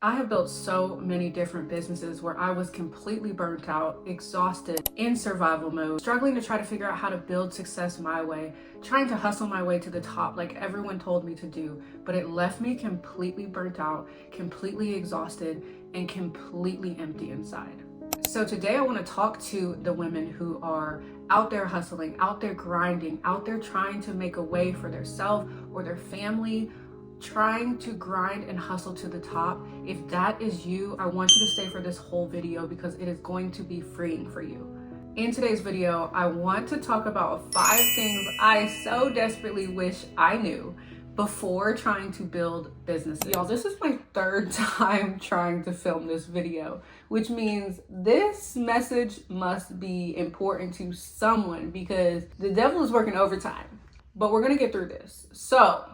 I have built so many different businesses where I was completely burnt out, exhausted, in survival mode, struggling to try to figure out how to build success my way, trying to hustle my way to the top like everyone told me to do, but it left me completely burnt out, completely exhausted, and completely empty inside. So today I want to talk to the women who are out there hustling, out there grinding, out there trying to make a way for their self or their family, trying to grind and hustle to the top. If that is you, I want you to stay for this whole video because it is going to be freeing for you. In today's video, I want to talk about 5 things I so desperately wish I knew before trying to build businesses. Y'all, this is my 3rd time trying to film this video, which means this message must be important to someone because the devil is working overtime, but we're gonna get through this. So,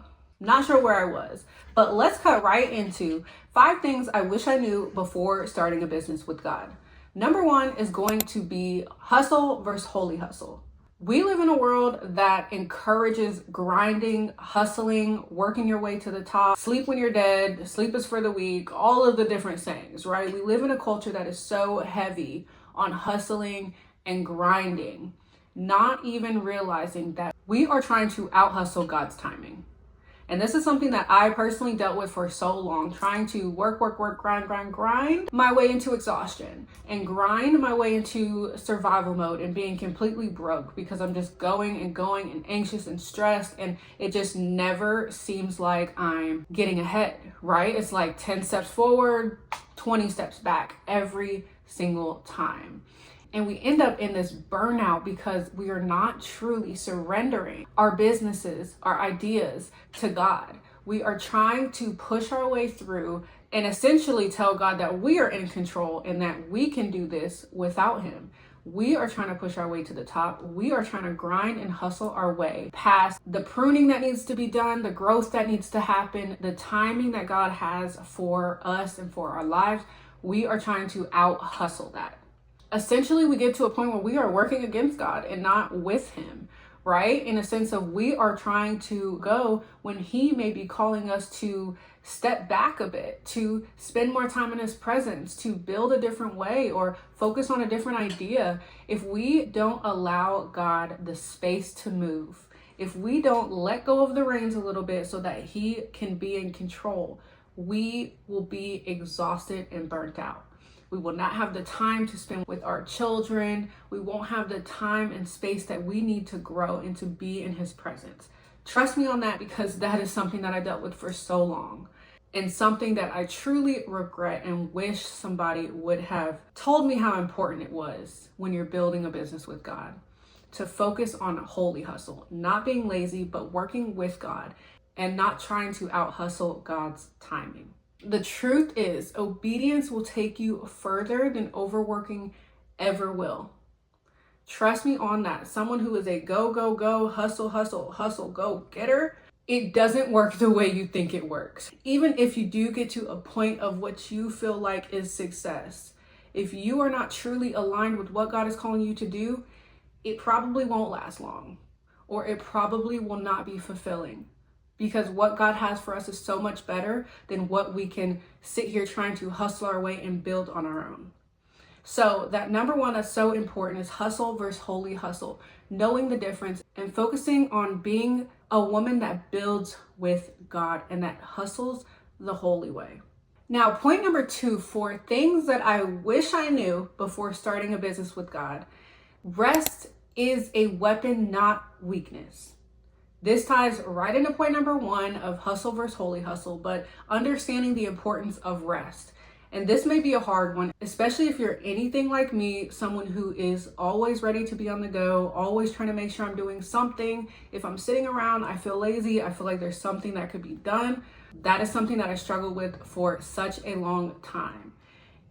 not sure where I was, but let's cut right into 5 things I wish I knew before starting a business with God. Number 1 is going to be hustle versus holy hustle. We live in a world that encourages grinding, hustling, working your way to the top, sleep when you're dead, sleep is for the weak, all of the different sayings, right? We live in a culture that is so heavy on hustling and grinding, not even realizing that we are trying to out-hustle God's timing. And this is something that I personally dealt with for so long, trying to work, grind my way into exhaustion and grind my way into survival mode and being completely broke because I'm just going and anxious and stressed, and it just never seems like I'm getting ahead, right? It's like 10 steps forward, 20 steps back every single time. And we end up in this burnout because we are not truly surrendering our businesses, our ideas to God. We are trying to push our way through and essentially tell God that we are in control and that we can do this without Him. We are trying to push our way to the top. We are trying to grind and hustle our way past the pruning that needs to be done, the growth that needs to happen, the timing that God has for us and for our lives. We are trying to out hustle that. Essentially, we get to a point where we are working against God and not with Him, right? In a sense of we are trying to go when He may be calling us to step back a bit, to spend more time in His presence, to build a different way or focus on a different idea. If we don't allow God the space to move, if we don't let go of the reins a little bit so that He can be in control, we will be exhausted and burnt out. We will not have the time to spend with our children. We won't have the time and space that we need to grow and to be in His presence. Trust me on that because that is something that I dealt with for so long and something that I truly regret and wish somebody would have told me how important it was when you're building a business with God, to focus on holy hustle, not being lazy, but working with God and not trying to out hustle God's timing. The truth is, obedience will take you further than overworking ever will. Trust me on that. Someone who is a go, hustle, go getter, it doesn't work the way you think it works. Even if you do get to a point of what you feel like is success, if you are not truly aligned with what God is calling you to do, it probably won't last long, or it probably will not be fulfilling. Because what God has for us is so much better than what we can sit here trying to hustle our way and build on our own. So that number 1 that's so important is hustle versus holy hustle. Knowing the difference and focusing on being a woman that builds with God and that hustles the holy way. Now, point number 2 for things that I wish I knew before starting a business with God. Rest is a weapon, not weakness. This ties right into point number 1 of hustle versus holy hustle, but understanding the importance of rest. And this may be a hard one, especially if you're anything like me, someone who is always ready to be on the go, always trying to make sure I'm doing something. If I'm sitting around, I feel lazy. I feel like there's something that could be done. That is something that I struggled with for such a long time.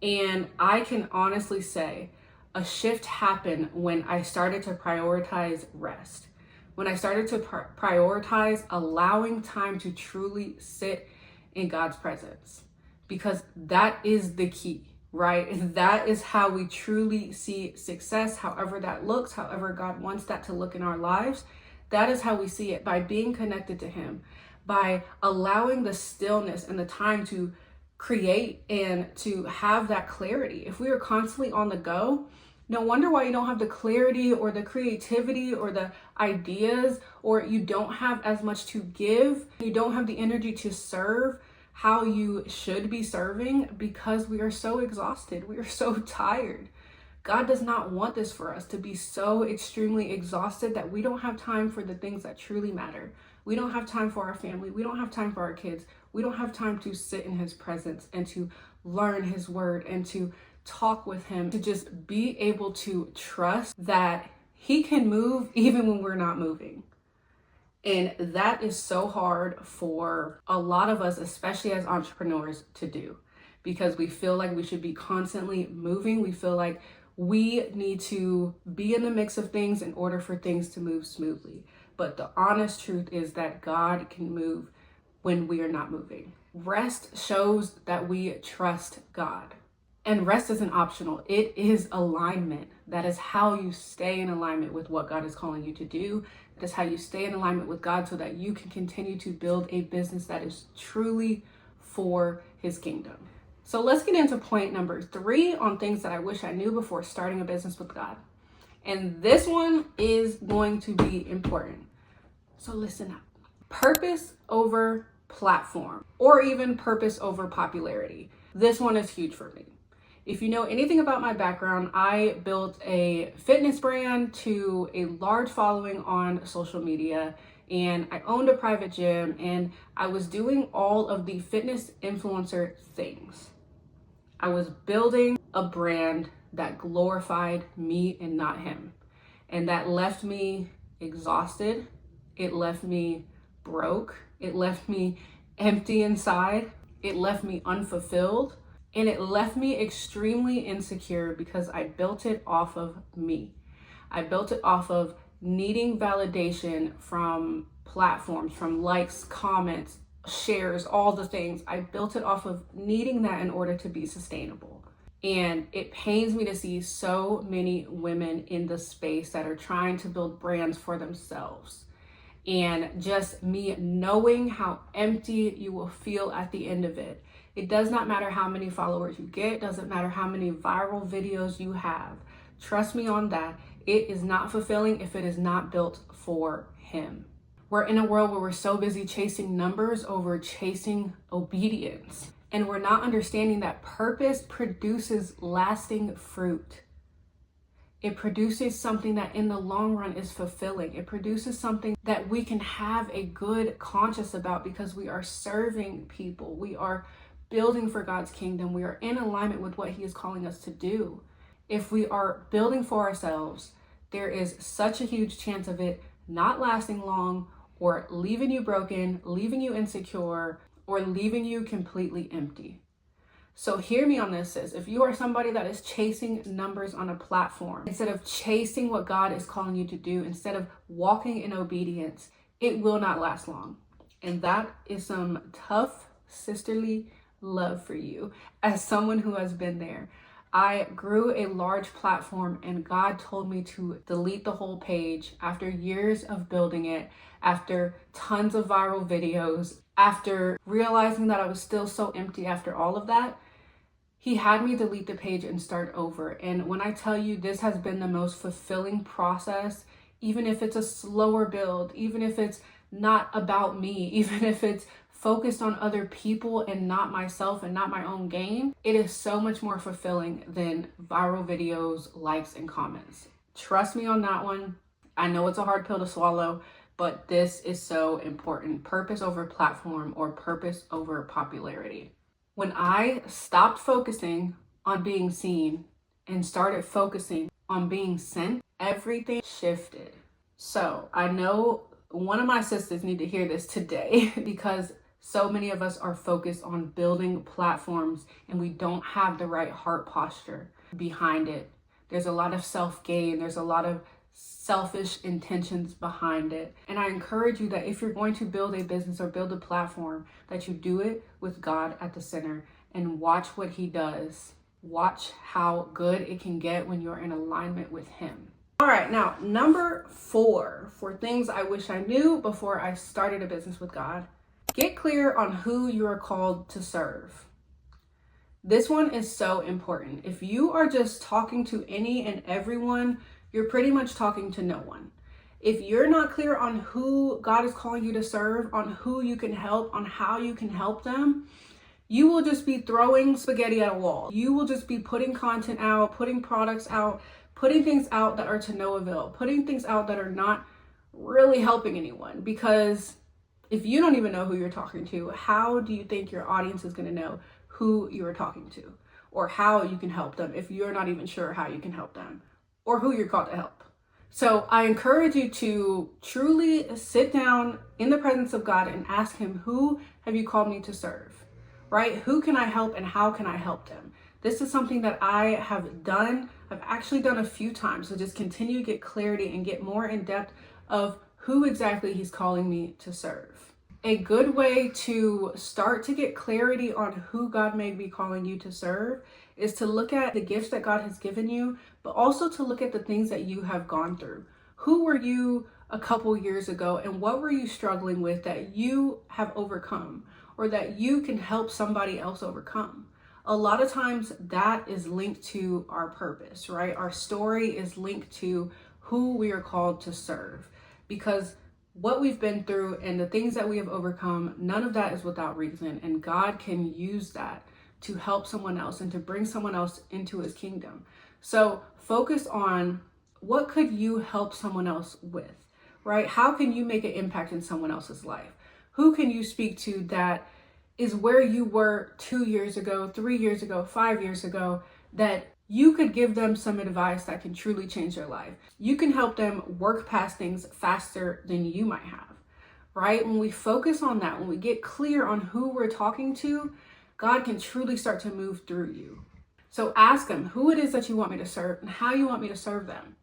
And I can honestly say a shift happened when I started to prioritize rest. When I started to prioritize allowing time to truly sit in God's presence, because that is the key, right? That is how we truly see success, however that looks, however God wants that to look in our lives. That is how we see it, by being connected to Him, by allowing the stillness and the time to create and to have that clarity. If we are constantly on the go, no wonder why you don't have the clarity or the creativity or the ideas, or you don't have as much to give. You don't have the energy to serve how you should be serving, because we are so exhausted. We are so tired. God does not want this for us, to be so extremely exhausted that we don't have time for the things that truly matter. We don't have time for our family. We don't have time for our kids. We don't have time to sit in his presence and to learn his word and to talk with him, to just be able to trust that he can move even when we're not moving. And that is so hard for a lot of us, especially as entrepreneurs, to do, because we feel like we should be constantly moving. We feel like we need to be in the mix of things in order for things to move smoothly. But the honest truth is that God can move when we are not moving. Rest shows that we trust God. And rest isn't optional. It is alignment. That is how you stay in alignment with what God is calling you to do. That is how you stay in alignment with God so that you can continue to build a business that is truly for his kingdom. So let's get into point number 3 on things that I wish I knew before starting a business with God. And this one is going to be important. So listen up. Purpose over platform, or even purpose over popularity. This one is huge for me. If you know anything about my background, I built a fitness brand to a large following on social media, and I owned a private gym, and I was doing all of the fitness influencer things. I was building a brand that glorified me and not him. And that left me exhausted. It left me broke. It left me empty inside. It left me unfulfilled. And it left me extremely insecure because I built it off of me. I built it off of needing validation from platforms, from likes, comments, shares, all the things. I built it off of needing that in order to be sustainable. And it pains me to see so many women in the space that are trying to build brands for themselves. And just me knowing how empty you will feel at the end of it. It does not matter how many followers you get. It doesn't matter how many viral videos you have. Trust me on that. It is not fulfilling if it is not built for him. We're in a world where we're so busy chasing numbers over chasing obedience. And we're not understanding that purpose produces lasting fruit. It produces something that in the long run is fulfilling. It produces something that we can have a good conscience about because we are serving people. We are building for God's kingdom. We are in alignment with what he is calling us to do. If we are building for ourselves, there is such a huge chance of it not lasting long, or leaving you broken, leaving you insecure, or leaving you completely empty. So hear me on this, sis. If you are somebody that is chasing numbers on a platform, instead of chasing what God is calling you to do, instead of walking in obedience, it will not last long. And that is some tough sisterly love for you. As someone who has been there, I grew a large platform and God told me to delete the whole page after years of building it, after tons of viral videos, after realizing that I was still so empty after all of that. He had me delete the page and start over. And when I tell you this has been the most fulfilling process, even if it's a slower build, even if it's not about me, even if it's focused on other people and not myself and not my own gain, it is so much more fulfilling than viral videos, likes, and comments. Trust me on that one. I know it's a hard pill to swallow, but this is so important. Purpose over platform, or purpose over popularity. When I stopped focusing on being seen and started focusing on being sent, everything shifted. So I know one of my sisters need to hear this today because so many of us are focused on building platforms and we don't have the right heart posture behind it. There's a lot of self-gain. There's a lot of selfish intentions behind it. And I encourage you that if you're going to build a business or build a platform, that you do it with God at the center and watch what he does. Watch how good it can get when you're in alignment with him. All right, now number 4 for things I wish I knew before I started a business with God. Get clear on who you are called to serve. This one is so important. If you are just talking to any and everyone, you're pretty much talking to no one. If you're not clear on who God is calling you to serve, on who you can help, on how you can help them, you will just be throwing spaghetti at a wall. You will just be putting content out, putting products out, putting things out that are to no avail, putting things out that are not really helping anyone. Because if you don't even know who you're talking to, how do you think your audience is going to know who you're talking to or how you can help them if you're not even sure how you can help them or who you're called to help? So I encourage you to truly sit down in the presence of God and ask him, who have you called me to serve? Right? Who can I help and how can I help them? This is something that I have done. I've actually done a few times to just continue to get clarity and get more in depth of who exactly he's calling me to serve. A good way to start to get clarity on who God may be calling you to serve is to look at the gifts that God has given you, but also to look at the things that you have gone through. Who were you a couple years ago and what were you struggling with that you have overcome or that you can help somebody else overcome? A lot of times that is linked to our purpose, right? Our story is linked to who we are called to serve, because what we've been through and the things that we have overcome, none of that is without reason. And God can use that to help someone else and to bring someone else into his kingdom. So focus on what could you help someone else with, right? How can you make an impact in someone else's life? Who can you speak to that is where you were 2 years ago, 3 years ago, 5 years ago, that you could give them some advice that can truly change their life. You can help them work past things faster than you might have, right? When we focus on that, when we get clear on who we're talking to, God can truly start to move through you. So ask him who it is that you want me to serve and how you want me to serve them.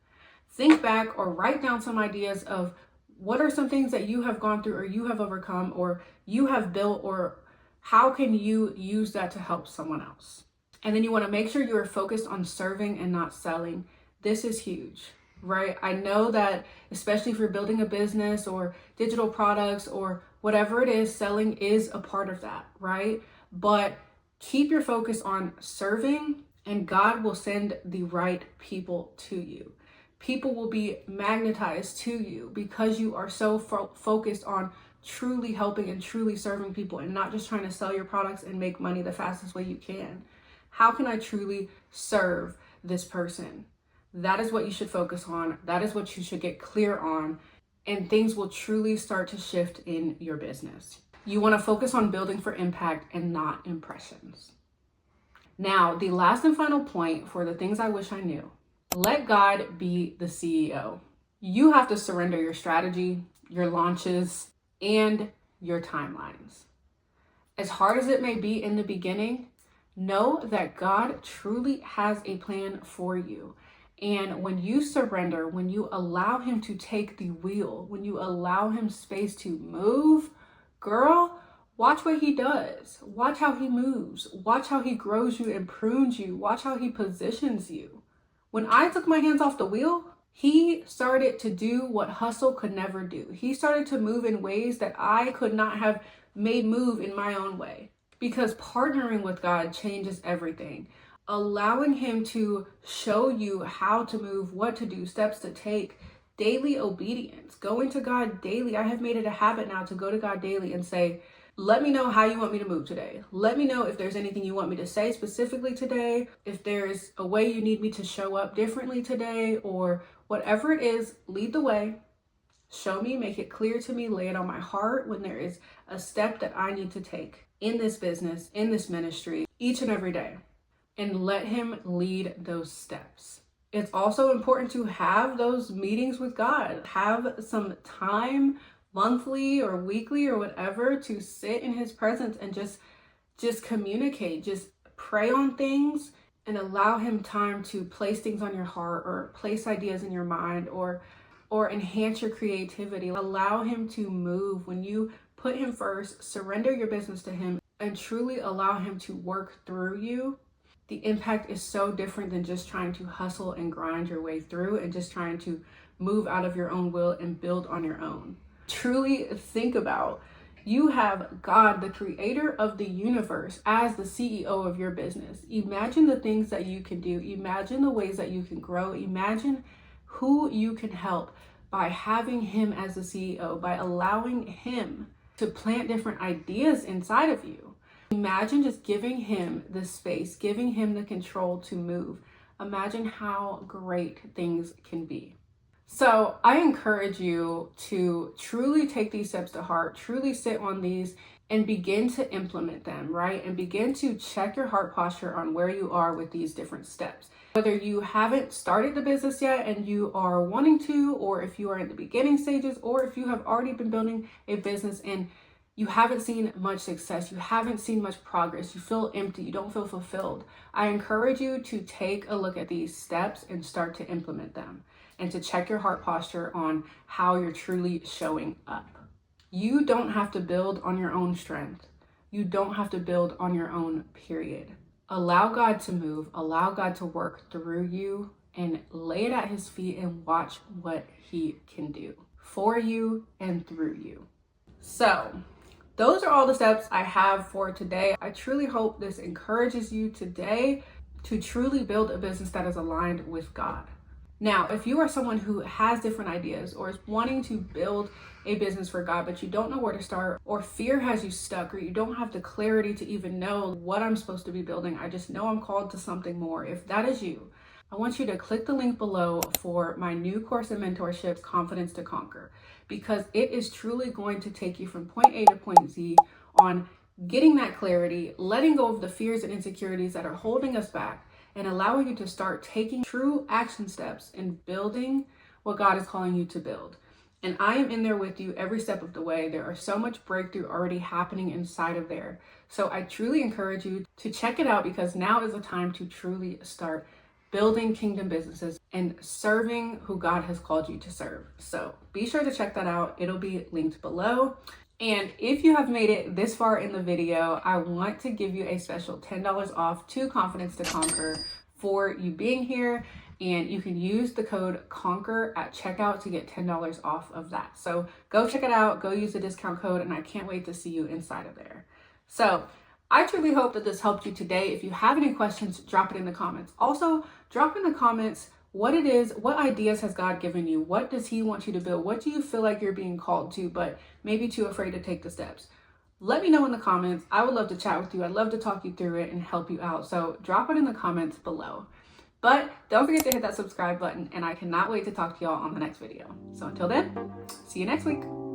Think back or write down some ideas of what are some things that you have gone through or you have overcome or you have built, or how can you use that to help someone else? And then you want to make sure you are focused on serving and not selling. This is huge, right? I know that especially if you're building a business or digital products or whatever it is, selling is a part of that, right? But keep your focus on serving and God will send the right people to you. People will be magnetized to you because you are so focused on truly helping and truly serving people and not just trying to sell your products and make money the fastest way you can. How can I truly serve this person? That is what you should focus on. That is what you should get clear on. And things will truly start to shift in your business. You want to focus on building for impact and not impressions. Now, the last and final point for the things I wish I knew. Let God be the CEO. You have to surrender your strategy, your launches, and your timelines. As hard as it may be in the beginning, know that God truly has a plan for you. And when you surrender, when you allow him to take the wheel, when you allow him space to move, girl, watch what he does. Watch how he moves. Watch how he grows you and prunes you. Watch how he positions you. When I took my hands off the wheel, he started to do what hustle could never do. He started to move in ways that I could not have made move in my own way. Because partnering with God changes everything. Allowing him to show you how to move, what to do, steps to take, daily obedience, going to God daily. I have made it a habit now to go to God daily and say, let me know how you want me to move today. Let me know if there's anything you want me to say specifically today, if there's a way you need me to show up differently today, or whatever it is, lead the way. Show me, make it clear to me, lay it on my heart when there is a step that I need to take in this business, in this ministry, each and every day, and let him lead those steps. It's also important to have those meetings with God. Have some time, monthly or weekly or whatever, to sit in his presence and just communicate, just pray on things and allow him time to place things on your heart or place ideas in your mind or enhance your creativity. Allow him to move. When you put him first, surrender your business to him, and truly allow him to work through you, the impact is so different than just trying to hustle and grind your way through and just trying to move out of your own will and build on your own. Truly think about, You have God, the creator of the universe, as the CEO of your business. Imagine the things that you can do. Imagine the ways that you can grow. Imagine who you can help by having him as the CEO, by allowing him to plant different ideas inside of you. Imagine just giving him the space, giving him the control to move. Imagine how great things can be. So I encourage you to truly take these steps to heart, truly sit on these and begin to implement them, right? And begin to check your heart posture on where you are with these different steps. Whether you haven't started the business yet and you are wanting to, or if you are in the beginning stages, or if you have already been building a business and you haven't seen much success, you haven't seen much progress, you feel empty, you don't feel fulfilled, I encourage you to take a look at these steps and start to implement them, and to check your heart posture on how you're truly showing up. You don't have to build on your own strength. You don't have to build on your own, period. Allow God to move, allow God to work through you, and lay it at his feet and watch what he can do for you and through you. So, those are all the steps I have for today. I truly hope this encourages you today to truly build a business that is aligned with God. Now, if you are someone who has different ideas or is wanting to build a business for God, but you don't know where to start, or fear has you stuck, or you don't have the clarity to even know what I'm supposed to be building, I just know I'm called to something more. If that is you, I want you to click the link below for my new course and mentorship, Confidence to Conquer, because it is truly going to take you from point A to point Z on getting that clarity, letting go of the fears and insecurities that are holding us back, and allowing you to start taking true action steps in building what God is calling you to build. And I am in there with you every step of the way. There are so much breakthrough already happening inside of there. So I truly encourage you to check it out, because now is the time to truly start building kingdom businesses and serving who God has called you to serve. So be sure to check that out. It'll be linked below. And if you have made it this far in the video, I want to give you a special $10 off to Confidence to Conquer for you being here. And you can use the code CONQUER at checkout to get $10 off of that. So go check it out, go use the discount code, and I can't wait to see you inside of there. So I truly hope that this helped you today. If you have any questions, drop it in the comments. Also, drop in the comments what it is, what ideas has God given you? What does he want you to build? What do you feel like you're being called to, but maybe too afraid to take the steps? Let me know in the comments. I would love to chat with you. I'd love to talk you through it and help you out. So drop it in the comments below. But don't forget to hit that subscribe button, and I cannot wait to talk to y'all on the next video. So until then, see you next week.